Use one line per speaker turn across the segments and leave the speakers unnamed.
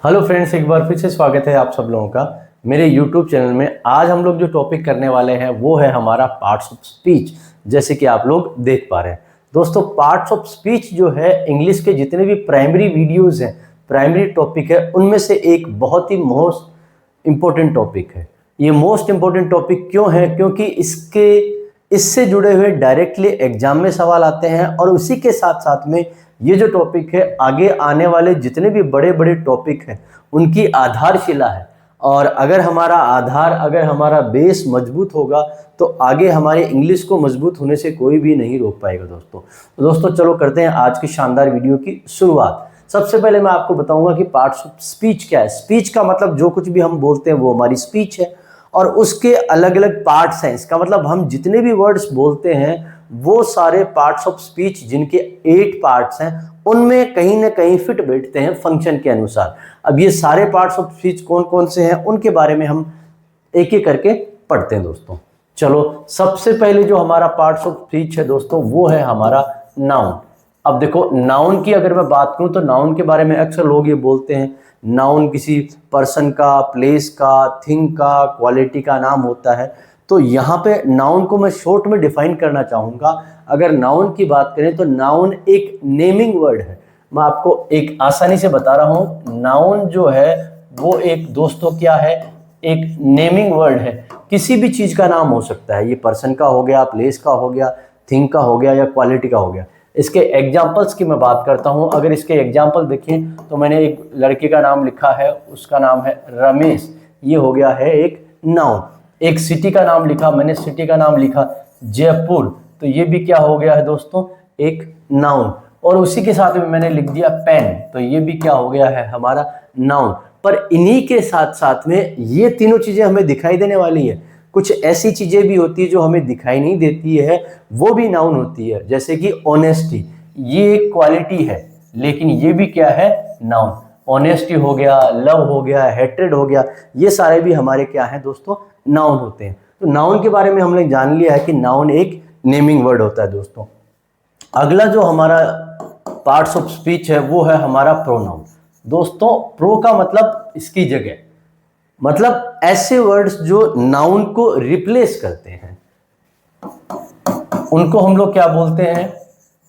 Hello friends, एक बार फिर से स्वागत है आप सब लोगों का मेरे यूट्यूब चैनल में। आज हम लोग जो टॉपिक करने वाले हैं वो है हमारा पार्ट्स ऑफ स्पीच। जैसे कि आप लोग देख पा रहे हैं दोस्तों, पार्ट्स ऑफ स्पीच जो है इंग्लिश के जितने भी प्राइमरी वीडियोस हैं, प्राइमरी टॉपिक है, उनमें से एक बहुत ही मोस्ट इम्पोर्टेंट टॉपिक है। ये मोस्ट इम्पोर्टेंट टॉपिक क्यों है? क्योंकि इससे जुड़े हुए डायरेक्टली एग्जाम में सवाल आते हैं और उसी के साथ साथ में ये जो टॉपिक है आगे आने वाले जितने भी बड़े बड़े टॉपिक हैं उनकी आधारशिला है। और अगर हमारा बेस मजबूत होगा तो आगे हमारे इंग्लिश को मजबूत होने से कोई भी नहीं रोक पाएगा दोस्तों। तो दोस्तों चलो करते हैं आज की शानदार वीडियो की शुरुआत। सबसे पहले मैं आपको बताऊंगा कि पार्ट्स ऑफ स्पीच क्या है। स्पीच का मतलब जो कुछ भी हम बोलते हैं वो हमारी स्पीच है और उसके अलग अलग पार्ट्स हैं। इसका मतलब हम जितने भी वर्ड्स बोलते हैं वो सारे पार्ट्स ऑफ स्पीच, जिनके 8 पार्ट्स हैं, उनमें कहीं ना कहीं फिट बैठते हैं फंक्शन के अनुसार। अब ये सारे पार्ट्स ऑफ स्पीच कौन कौन से हैं उनके बारे में हम एक एक करके पढ़ते हैं दोस्तों। चलो, सबसे पहले जो हमारा पार्ट्स ऑफ स्पीच है दोस्तों वो है हमारा नाउन। अब देखो, नाउन की अगर मैं बात करूं तो नाउन के बारे में अक्सर लोग ये बोलते हैं नाउन किसी पर्सन का, प्लेस का, थिंग का, क्वालिटी का नाम होता है। तो यहाँ पे नाउन को मैं शॉर्ट में डिफाइन करना चाहूँगा। अगर नाउन की बात करें तो नाउन एक नेमिंग वर्ड है। मैं आपको एक आसानी से बता रहा हूँ, नाउन जो है वो एक दोस्तों क्या है, एक नेमिंग वर्ड है। किसी भी चीज़ का नाम हो सकता है, ये पर्सन का हो गया, प्लेस का हो गया, थिंग का हो गया या क्वालिटी का हो गया। इसके एग्जाम्पल्स की मैं बात करता हूँ। अगर इसके एग्जाम्पल देखें तो मैंने एक लड़के का नाम लिखा है, उसका नाम है रमेश, ये हो गया है एक नाउन। एक सिटी का नाम लिखा, मैंने सिटी का नाम लिखा जयपुर, तो ये भी क्या हो गया है दोस्तों, एक नाउन। और उसी के साथ में मैंने लिख दिया पेन, तो ये भी क्या हो गया है हमारा नाउन। पर इन्हीं के साथ साथ में ये तीनों चीजें हमें दिखाई देने वाली है। कुछ ऐसी चीजें भी होती है जो हमें दिखाई नहीं देती है, वो भी नाउन होती है। जैसे कि ऑनेस्टी, ये एक क्वालिटी है लेकिन ये भी क्या है, नाउन। ऑनेस्टी हो गया, लव हो गया, हेट्रेड हो गया, ये सारे भी हमारे क्या हैं दोस्तों, नाउन होते हैं। तो नाउन के बारे में हमने जान लिया है कि नाउन एक नेमिंग वर्ड होता है दोस्तों। अगला जो हमारा पार्ट्स ऑफ स्पीच है वो है हमारा प्रोनाउन। दोस्तों, प्रो का मतलब इसकी जगह, मतलब ऐसे वर्ड्स जो नाउन को रिप्लेस करते हैं उनको हम लोग क्या बोलते हैं,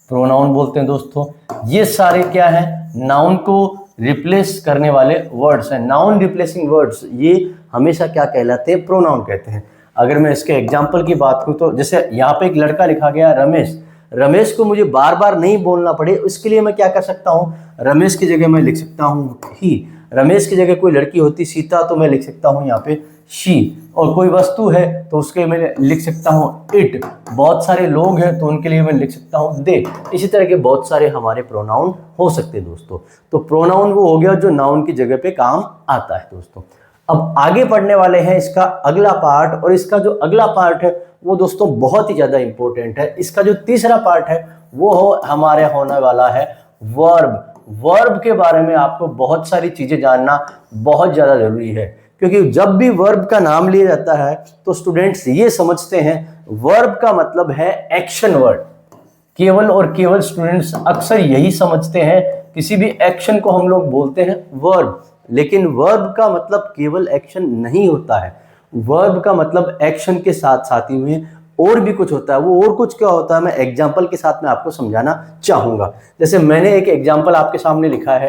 प्रोनाउन बोलते हैं दोस्तों। ये सारे क्या हैं, नाउन को रिप्लेस करने वाले वर्ड्स हैं। नाउन रिप्लेसिंग वर्ड्स ये हमेशा क्या कहलाते हैं, प्रोनाउन कहते हैं। अगर मैं इसके एग्जांपल की बात करूं तो जैसे यहाँ पे एक लड़का लिखा गया रमेश, रमेश को मुझे बार बार नहीं बोलना पड़े उसके लिए मैं क्या कर सकता हूँ, रमेश की जगह मैं लिख सकता हूँ ही। रमेश की जगह कोई लड़की होती सीता तो मैं लिख सकता हूँ यहाँ पे शी। और कोई वस्तु है तो उसके मैं लिख सकता हूँ इट। बहुत सारे लोग हैं तो उनके लिए मैं लिख सकता हूँ दे। इसी तरह के बहुत सारे हमारे प्रोनाउन हो सकते हैं दोस्तों। तो प्रोनाउन वो हो गया जो नाउन की जगह पे काम आता है दोस्तों। अब आगे बढ़ने वाले हैं इसका अगला पार्ट, और इसका जो अगला पार्ट है वो दोस्तों बहुत ही ज्यादा इंपॉर्टेंट है। इसका जो तीसरा पार्ट है वो हमारे होने वाला है वर्ब। वर्ब के बारे में आपको बहुत सारी चीजें जानना बहुत ज्यादा जरूरी है, क्योंकि जब भी वर्ब का नाम लिया जाता है तो स्टूडेंट्स ये समझते हैं वर्ब का मतलब है एक्शन वर्ड। केवल और केवल स्टूडेंट्स अक्सर यही समझते हैं, किसी भी एक्शन को हम लोग बोलते हैं वर्ब, लेकिन वर्ब का मतलब केवल एक्शन नहीं होता है। वर्ब का मतलब एक्शन के साथ साथ ही में और भी कुछ होता है। वो और कुछ क्या होता है मैं एग्जाम्पल के साथ में आपको समझाना चाहूंगा। जैसे मैंने एक एग्जाम्पल आपके सामने लिखा है,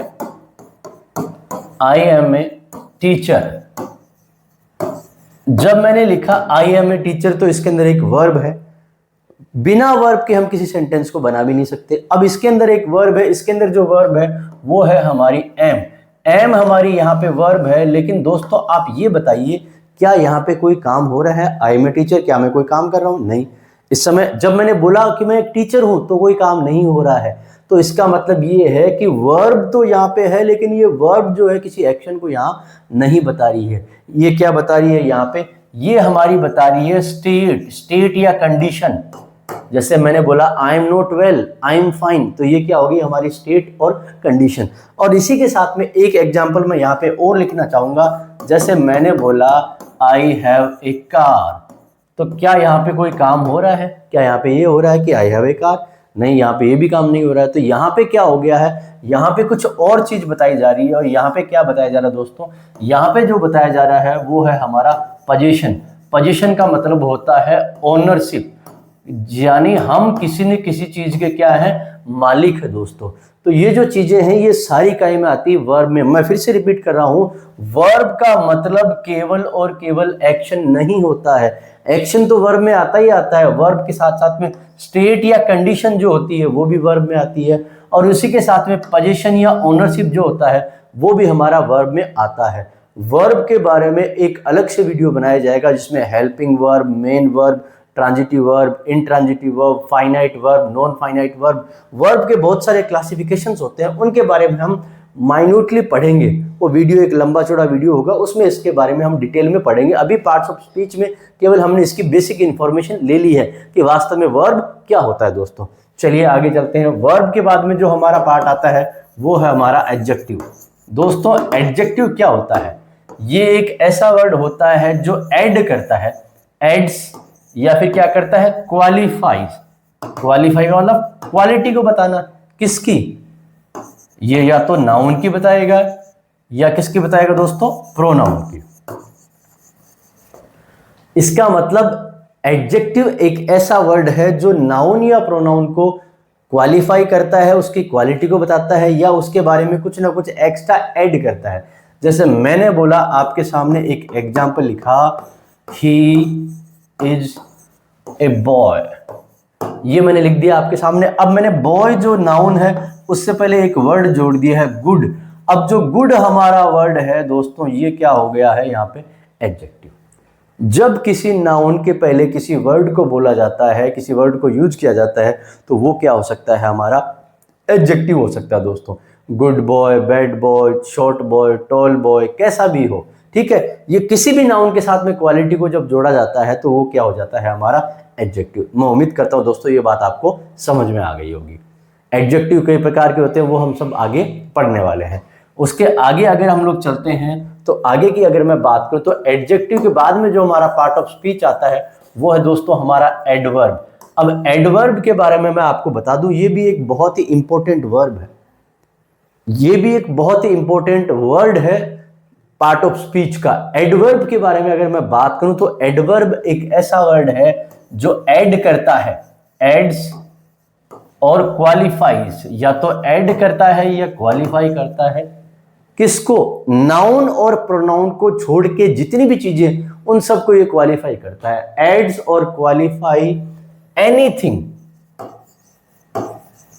आई एम ए टीचर। जब मैंने लिखा आई एम ए टीचर तो इसके अंदर एक वर्ब है। बिना वर्ब के हम किसी सेंटेंस को बना भी नहीं सकते। अब इसके अंदर एक वर्ब है, इसके अंदर जो वर्ब है वो है हमारी एम। एम हमारी यहाँ पे वर्ब है, लेकिन दोस्तों आप ये बताइए क्या यहाँ पे कोई काम हो रहा है? आई एम ए टीचर, क्या मैं कोई काम कर रहा हूँ? नहीं। इस समय जब मैंने बोला कि मैं एक टीचर हूं तो कोई काम नहीं हो रहा है। तो इसका मतलब ये है कि वर्ब तो यहाँ पे है, लेकिन ये वर्ब जो है किसी एक्शन को यहाँ नहीं बता रही है। ये क्या बता रही है यहाँ पे, ये हमारी बता रही है स्टेट, स्टेट या कंडीशन। जैसे मैंने बोला I am not well, I am fine, तो ये क्या होगी हमारी स्टेट और कंडीशन। और इसी के साथ में एक एग्जांपल मैं यहाँ पे और लिखना चाहूंगा। जैसे मैंने बोला आई हैव ए कार, तो क्या यहाँ पे कोई काम हो रहा है? क्या यहाँ पे ये हो रहा है कि आई हैव ए कार? नहीं यहाँ पे ये भी काम नहीं हो रहा है। तो यहाँ पे क्या हो गया है, यहाँ पे कुछ और चीज बताई जा रही है। और यहाँ पे क्या बताया जा रहा है दोस्तों, यहाँ पे जो बताया जा रहा है वो है हमारा पोजीशन। पोजीशन का मतलब होता है ओनरशिप, यानी हम किसी न किसी चीज के क्या है, मालिक है दोस्तों। तो ये जो चीजें हैं ये सारी काय में आती है वर्ब में। मैं फिर से रिपीट कर रहा हूं, वर्ब का मतलब केवल और केवल एक्शन नहीं होता है। एक्शन तो वर्ब में आता ही आता है, वर्ब के साथ साथ में स्टेट या कंडीशन जो होती है वो भी वर्ब में आती है, और उसी के साथ में पोजीशन या ओनरशिप जो होता है वो भी हमारा वर्ब में आता है। वर्ब के बारे में एक अलग से वीडियो बनाया जाएगा जिसमें helping verb, main verb, transitive verb, intransitive verb, finite verb, non finite verb, verb के बहुत सारे क्लासिफिकेशंस होते हैं, उनके बारे में हम माइन्यूटली पढ़ेंगे। वो वीडियो एक लंबा चौड़ा वीडियो होगा, उसमें इसके बारे में हम डिटेल में पढ़ेंगे। अभी पार्ट्स ऑफ स्पीच में केवल हमने इसकी बेसिक इंफॉर्मेशन ले ली है कि वास्तव में वर्ब क्या होता है दोस्तों। चलिए आगे चलते हैं। वर्ब के बाद में जो हमारा पार्ट आता है वो है हमारा एडजेक्टिव। दोस्तों एडजेक्टिव क्या होता है, ये एक ऐसा वर्ड होता है जो ऐड करता है, एड्स, या फिर क्या करता है, क्वालिफाइज। क्वालिफाई का मतलब क्वालिटी को बताना, किसकी, ये या तो नाउन की बताएगा या किसकी बताएगा दोस्तों, प्रोनाउन की। इसका मतलब एडजेक्टिव एक ऐसा वर्ड है जो नाउन या प्रोनाउन को क्वालिफाई करता है, उसकी क्वालिटी को बताता है, या उसके बारे में कुछ ना कुछ एक्स्ट्रा ऐड करता है। जैसे मैंने बोला, आपके सामने एक एग्जाम्पल लिखा, ही इज ए बॉय, ये मैंने लिख दिया आपके सामने। अब मैंने बॉय जो नाउन है उससे पहले एक वर्ड जोड़ दिया है, गुड। अब जो गुड हमारा वर्ड है दोस्तों, ये क्या हो गया है यहाँ पे, एडजेक्टिव। जब किसी नाउन के पहले किसी वर्ड को बोला जाता है, किसी वर्ड को यूज किया जाता है, तो वो क्या हो सकता है, हमारा एडजेक्टिव हो सकता है दोस्तों। Good boy, bad boy, short boy, tall boy, कैसा भी हो, ठीक है। ये किसी भी नाउन के साथ में क्वालिटी को जब जोड़ा जाता है तो वो क्या हो जाता है, हमारा एडजेक्टिव। मैं उम्मीद करता हूं दोस्तों ये बात आपको समझ में आ गई होगी। एडजेक्टिव कई प्रकार के होते हैं, वो हम सब आगे पढ़ने वाले हैं। उसके आगे अगर हम लोग चलते हैं तो आगे की अगर मैं बात करूं तो एडजेक्टिव के बाद में जो हमारा पार्ट ऑफ स्पीच आता है वो है दोस्तों हमारा एडवर्ब। अब एडवर्ब के बारे में मैं आपको बता दूं, ये भी एक बहुत ही इंपॉर्टेंट वर्ब है, ये भी एक बहुत ही इंपॉर्टेंट वर्ड है पार्ट ऑफ स्पीच का। एडवर्ब के बारे में अगर मैं बात करूं तो एडवर्ब एक ऐसा वर्ड है जो ऐड करता है, एड्स और क्वालिफाइज, या तो ऐड करता है या क्वालिफाई करता है। किसको, नाउन और प्रोनाउन को छोड़ के जितनी भी चीजें उन सबको ये क्वालिफाई करता है। एड्स और क्वालिफाई एनीथिंग,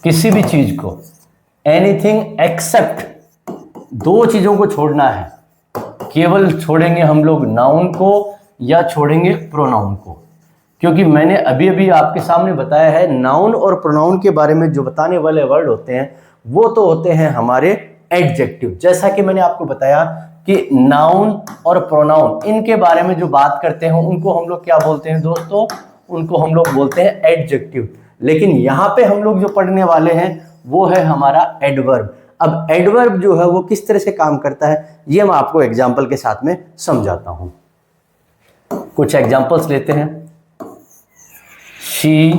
किसी भी चीज को, एनीथिंग एक्सेप्ट, दो चीजों को छोड़ना है, केवल छोड़ेंगे हम लोग नाउन को या छोड़ेंगे प्रोनाउन को। क्योंकि मैंने अभी अभी आपके सामने बताया है, नाउन और प्रोनाउन के बारे में जो बताने वाले वर्ड होते हैं वो तो होते हैं हमारे एडजेक्टिव। जैसा कि मैंने आपको बताया कि नाउन और प्रोनाउन इनके बारे में जो बात करते हैं उनको हम लोग क्या बोलते हैं दोस्तों, उनको हम लोग बोलते हैं एडजेक्टिव। लेकिन यहां पे हम लोग जो पढ़ने वाले हैं वो है हमारा एडवर्ब। अब एडवर्ब जो है वो किस तरह से काम करता है ये मैं आपको एग्जाम्पल के साथ में समझाता हूं। कुछ एग्जाम्पल्स लेते हैं। शी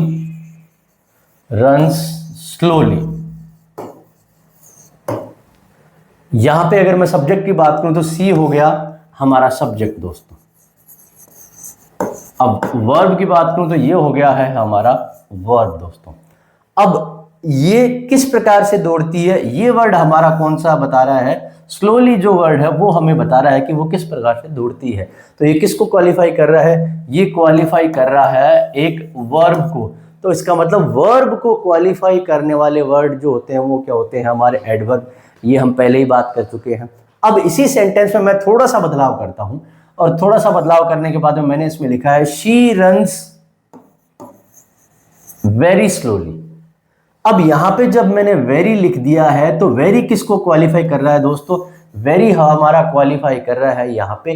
रन्स स्लोली, यहां पे अगर मैं सब्जेक्ट की बात करूं तो सी हो गया हमारा सब्जेक्ट दोस्तों। अब वर्ब की बात करूं तो ये हो गया है हमारा वर्ब दोस्तों। अब ये किस प्रकार से दौड़ती है, ये वर्ड हमारा कौन सा बता रहा है, स्लोली जो वर्ड है वो हमें बता रहा है कि वो किस प्रकार से दौड़ती है। तो ये किसको क्वालिफाई कर रहा है, ये क्वालिफाई कर रहा है एक वर्ब को। तो इसका मतलब वर्ब को क्वालिफाई करने वाले वर्ड जो होते हैं वो क्या होते हैं, हमारे एडवर्ब। ये हम पहले ही बात कर चुके हैं। अब इसी सेंटेंस में मैं थोड़ा सा बदलाव करता हूं, और थोड़ा सा बदलाव करने के बाद में मैंने इसमें लिखा है शी रन्स वेरी स्लोली। अब यहां पे जब मैंने वेरी लिख दिया है तो वेरी किसको क्वालिफाई कर रहा है दोस्तों, वेरी हमारा क्वालिफाई कर रहा है यहां पे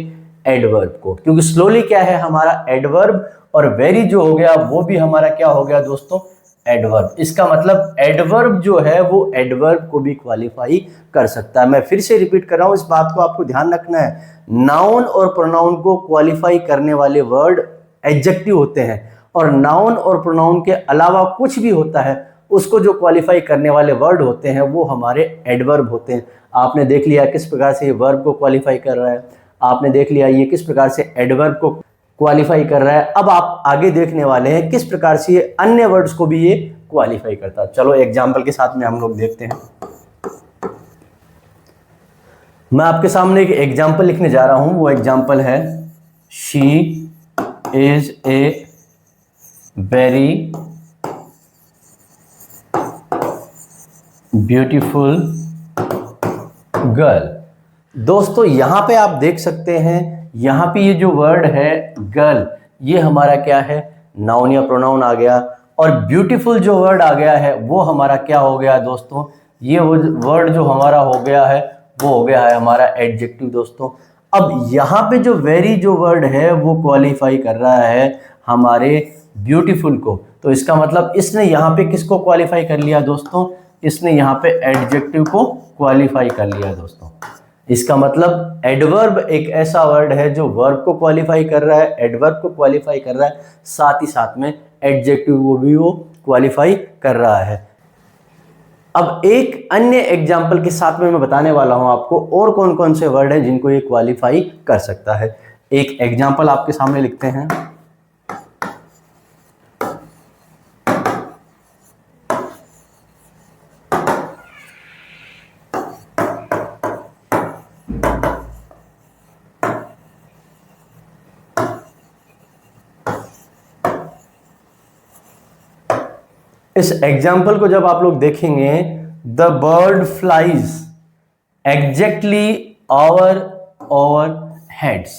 एडवर्ब को, क्योंकि स्लोली क्या है हमारा एडवर्ब, और वेरी जो हो गया वो भी हमारा क्या हो गया दोस्तों, एडवर्ब। इसका मतलब एडवर्ब जो है वो एडवर्ब को भी क्वालिफाई कर सकता है। मैं फिर से रिपीट कर रहा हूं, इस बात को आपको ध्यान रखना है। नाउन और प्रोनाउन को क्वालिफाई करने वाले वर्ड एडजेक्टिव होते हैं, और नाउन और प्रोनाउन के अलावा कुछ भी होता है उसको जो क्वालिफाई करने वाले वर्ड होते हैं वो हमारे एडवर्ब होते हैं। आपने देख लिया किस प्रकार से ये वर्ब को क्वालिफाई कर रहा है, आपने देख लिया ये किस प्रकार से एडवर्ब को क्वालिफाई कर रहा है। अब आप आगे देखने वाले हैं किस प्रकार से ये अन्य वर्ड्स को भी ये क्वालिफाई करता है। चलो एग्जाम्पल के साथ में हम लोग देखते हैं। मैं आपके सामने एक एग्जाम्पल लिखने जा रहा हूं, वो एग्जाम्पल है she is a very beautiful girl. दोस्तों यहां पे आप देख सकते हैं, यहां पे ये जो वर्ड है गर्ल, ये हमारा क्या है, नाउन या प्रोनाउन आ गया, और ब्यूटीफुल जो वर्ड आ गया है वो हमारा क्या हो गया दोस्तों, ये वर्ड जो हमारा हो गया है वो हो गया है हमारा एडजेक्टिव दोस्तों। अब यहाँ पे जो वेरी जो वर्ड है वो क्वालिफाई कर रहा है हमारे ब्यूटीफुल को, तो इसका मतलब इसने यहाँ पे किसको क्वालिफाई कर लिया दोस्तों, इसने यहाँ पे एडजेक्टिव को क्वालिफाई कर लिया दोस्तों। इसका मतलब एडवर्ब एक ऐसा वर्ड है जो वर्ब को क्वालिफाई कर रहा है, एडवर्ब को क्वालिफाई कर रहा है, साथ ही साथ में एडजेक्टिव को भी वो क्वालिफाई कर रहा है। अब एक अन्य एग्जाम्पल के साथ में मैं बताने वाला हूं आपको और कौन कौन से वर्ड हैं जिनको ये क्वालिफाई कर सकता है। एक एग्जाम्पल आपके सामने लिखते हैं। इस एग्जाम्पल को जब आप लोग देखेंगे, the bird flies exactly over heads,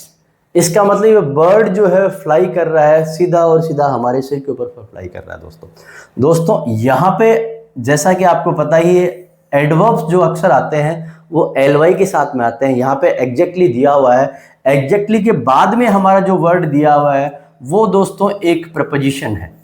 इसका मतलब ये बर्ड जो है फ्लाई कर रहा है सीधा और सीधा हमारे सिर के ऊपर फ्लाई कर रहा है दोस्तों यहाँ पे जैसा कि आपको पता ही है एडवर्ब्स जो अक्सर आते हैं वो एलवाई के साथ में आते हैं। यहाँ पे एग्जैक्टली दिया हुआ है, एग्जैक्टली के बाद में हमारा जो वर्ड दिया हुआ है वो दोस्तों एक प्रपोजिशन है।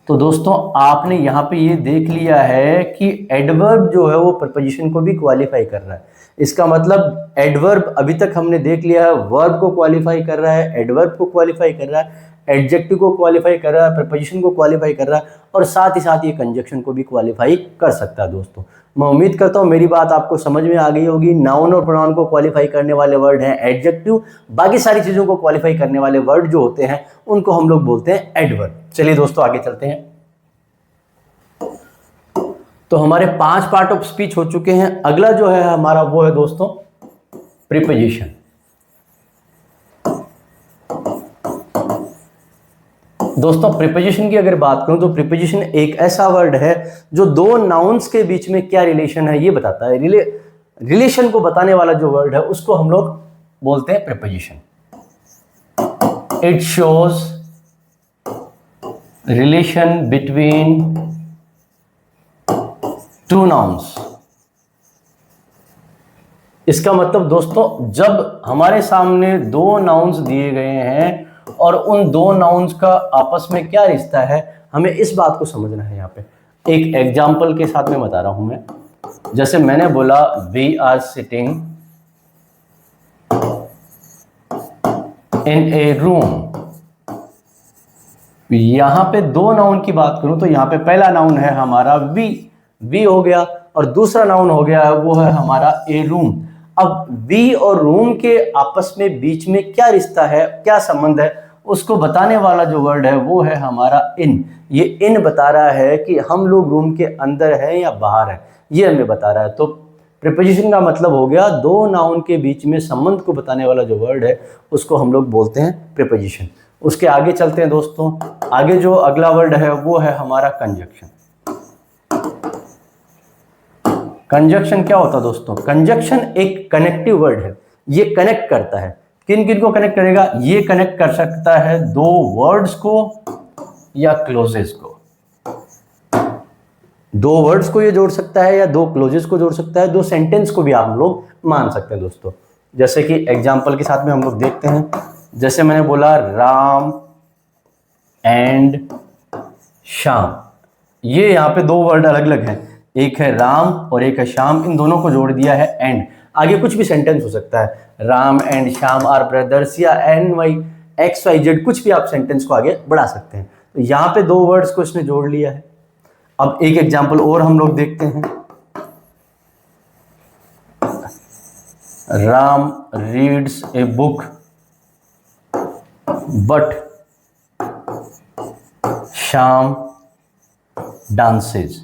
तो दोस्तों आपने यहाँ पे ये देख लिया है कि एडवर्ब जो है वो प्रपोजिशन को भी क्वालिफाई कर रहा है। इसका मतलब एडवर्ब अभी तक हमने देख लिया है वर्ब को क्वालिफाई कर रहा है, एडवर्ब को क्वालिफाई कर रहा है, एडजेक्टिव को क्वालिफाई कर रहा है, प्रपोजिशन को क्वालिफाई कर रहा है, और साथ ही साथ ये कंजक्शन को भी क्वालिफाई कर सकता है दोस्तों। मैं उम्मीद करता हूँ मेरी बात आपको समझ में आ गई होगी। नाउन और प्रोनाउन को क्वालिफाई करने वाले वर्ड हैं एडजेक्टिव, बाकी सारी चीज़ों को क्वालिफाई करने वाले वर्ड जो होते हैं उनको हम लोग बोलते हैं एडवर्ब। चलिए दोस्तों आगे चलते हैं। तो हमारे 5 पार्ट ऑफ स्पीच हो चुके हैं। अगला जो है हमारा वो है दोस्तों प्रीपोजिशन। दोस्तों प्रीपोजिशन की अगर बात करूं तो प्रीपोजिशन एक ऐसा वर्ड है जो दो नाउन्स के बीच में क्या रिलेशन है ये बताता है। रिलेशन को बताने वाला जो वर्ड है उसको हम लोग बोलते हैं preposition. It shows relation between two nouns. इसका मतलब दोस्तों जब हमारे सामने दो नाउन्स दिए गए हैं और उन दो नाउन्स का आपस में क्या रिश्ता है, हमें इस बात को समझना है। यहाँ पे एक एग्जाम्पल के साथ में बता रहा हूं मैं। जैसे मैंने बोला we are sitting in a room, यहां पे दो नाउन की बात करूं तो यहां पे पहला नाउन है हमारा वी हो गया, और दूसरा नाउन हो गया वो है हमारा ए रूम। अब वी और रूम के आपस में बीच में क्या रिश्ता है, क्या संबंध है, उसको बताने वाला जो वर्ड है वो है हमारा इन। ये इन बता रहा है कि हम लोग रूम के अंदर है या बाहर है, ये हमें बता रहा है। तो प्रीपोजिशन का मतलब हो गया दो नाउन के बीच में संबंध को बताने वाला जो वर्ड है उसको हम लोग बोलते हैं प्रीपोजिशन। उसके आगे चलते हैं दोस्तों। आगे जो अगला वर्ड है वो है हमारा कंजक्शन। कंजक्शन क्या होता है दोस्तों? कंजक्शन एक कनेक्टिव वर्ड है, ये कनेक्ट करता है। किन किन को कनेक्ट करेगा? ये कनेक्ट कर सकता है दो वर्ड्स को या क्लोजेस को। दो वर्ड्स को ये जोड़ सकता है या दो क्लोजेस को जोड़ सकता है, दो सेंटेंस को भी आप लोग मान सकते हैं दोस्तों। जैसे कि एग्जाम्पल के साथ में हम लोग देखते हैं। जैसे मैंने बोला राम एंड श्याम, ये यहाँ पे दो वर्ड अलग अलग हैं, एक है राम और एक है श्याम, इन दोनों को जोड़ दिया है एंड। आगे कुछ भी सेंटेंस हो सकता है, Ram and Shyam are brothers, या XYZ, कुछ भी आप सेंटेंस को आगे बढ़ा सकते हैं। तो यहाँ पे दो वर्ड्स को इसने जोड़ लिया है। अब एक एग्जाम्पल और हम लोग देखते हैं। Ram reads a book but Shyam dances.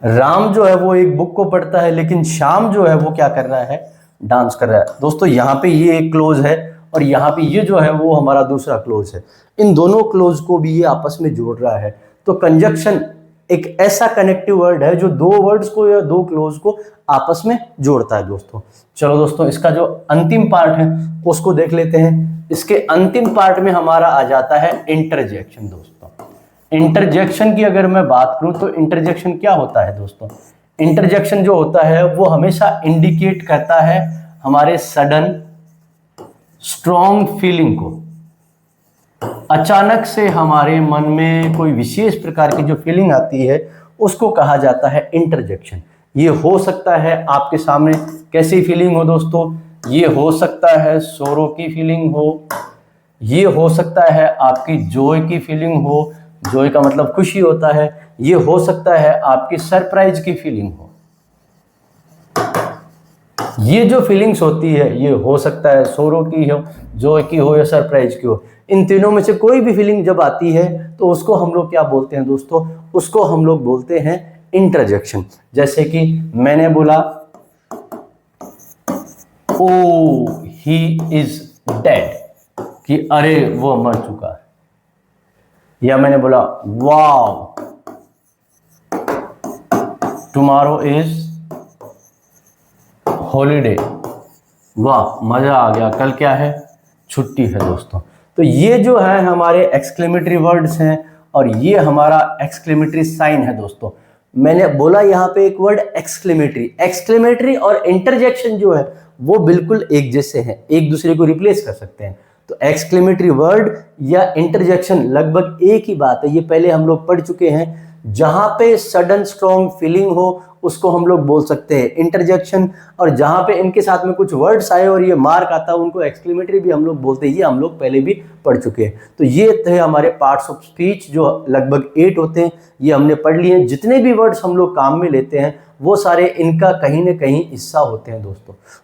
Ram जो है वो एक बुक को पढ़ता है, लेकिन श्याम जो है वो क्या कर रहा है, डांस कर रहा है। दोस्तों यहाँ पे ये एक क्लोज है और यहाँ पे ये जो है वो हमारा दूसरा क्लोज है। इन दोनों क्लोज को भी ये आपस में जोड़ रहा है। तो कंजक्शन एक ऐसा कनेक्टिव वर्ड है जो दो वर्ड्स को या दो क्लोज को आपस में जोड़ता है दोस्तों। चलो दोस्तों, इसका जो अंतिम पार्ट है उसको देख लेते हैं। इसके अंतिम पार्ट में हमारा आ जाता है इंटरजेक्शन। दोस्तों इंटरजेक्शन की अगर मैं बात करूं तो इंटरजेक्शन क्या होता है दोस्तों? इंटरजेक्शन जो होता है वो हमेशा इंडिकेट करता है हमारे सडन स्ट्रॉन्ग फीलिंग को। अचानक से हमारे मन में कोई विशेष प्रकार की जो फीलिंग आती है उसको कहा जाता है इंटरजेक्शन। ये हो सकता है आपके सामने कैसी फीलिंग हो दोस्तों? ये हो सकता है सोरो की फीलिंग हो, ये हो सकता है आपकी जॉय की फीलिंग हो, जॉय का मतलब खुशी होता है, ये हो सकता है आपकी सरप्राइज की फीलिंग हो। ये जो फीलिंग्स होती है ये हो सकता है सोरो की हो, जॉय की हो या सरप्राइज की हो। इन तीनों में से कोई भी फीलिंग जब आती है तो उसको हम लोग क्या बोलते हैं दोस्तों? उसको हम लोग बोलते हैं इंटरजेक्शन। जैसे कि मैंने बोला ओ ही इज डेड, कि अरे वो मर चुका है। या मैंने बोला वाव टुमारो इज हॉलीडे, वाह मजा आ गया, कल क्या है, छुट्टी है दोस्तों। तो ये जो है हमारे एक्सक्लेमेटरी वर्ड्स हैं और ये हमारा एक्सक्लेमेटरी साइन है दोस्तों। मैंने बोला यहाँ पे एक वर्ड एक्सक्लेमेटरी। एक्सक्लेमेटरी और इंटरजेक्शन जो है वो बिल्कुल एक जैसे हैं, एक दूसरे को रिप्लेस कर सकते हैं। तो एक्सक्लेमेटरी वर्ड या इंटरजेक्शन लगभग एक ही बात है। ये पहले हम लोग पढ़ चुके हैं। जहां पे सडन स्ट्रॉन्ग फीलिंग हो उसको हम लोग बोल सकते हैं इंटरजेक्शन, और जहां पे इनके साथ में कुछ वर्ड्स आए और ये मार्क आता है उनको एक्सक्लेमेटरी भी हम लोग बोलते हैं। ये हम लोग पहले भी पढ़ चुके हैं। तो ये थे हमारे पार्ट्स ऑफ स्पीच जो लगभग 8 होते हैं, ये हमने पढ़ लिए हैं। जितने भी वर्ड्स हम लोग काम में लेते हैं वो सारे इनका कहीं ना कहीं हिस्सा होते हैं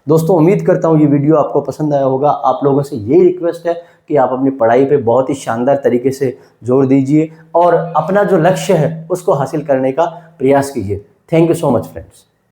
दोस्तों उम्मीद करता हूँ ये वीडियो आपको पसंद आया होगा। आप लोगों से यही रिक्वेस्ट है कि आप अपनी पढ़ाई पे बहुत ही शानदार तरीके से जोर दीजिए और अपना जो लक्ष्य है उसको हासिल करने का प्रयास कीजिए। Thank you so much friends.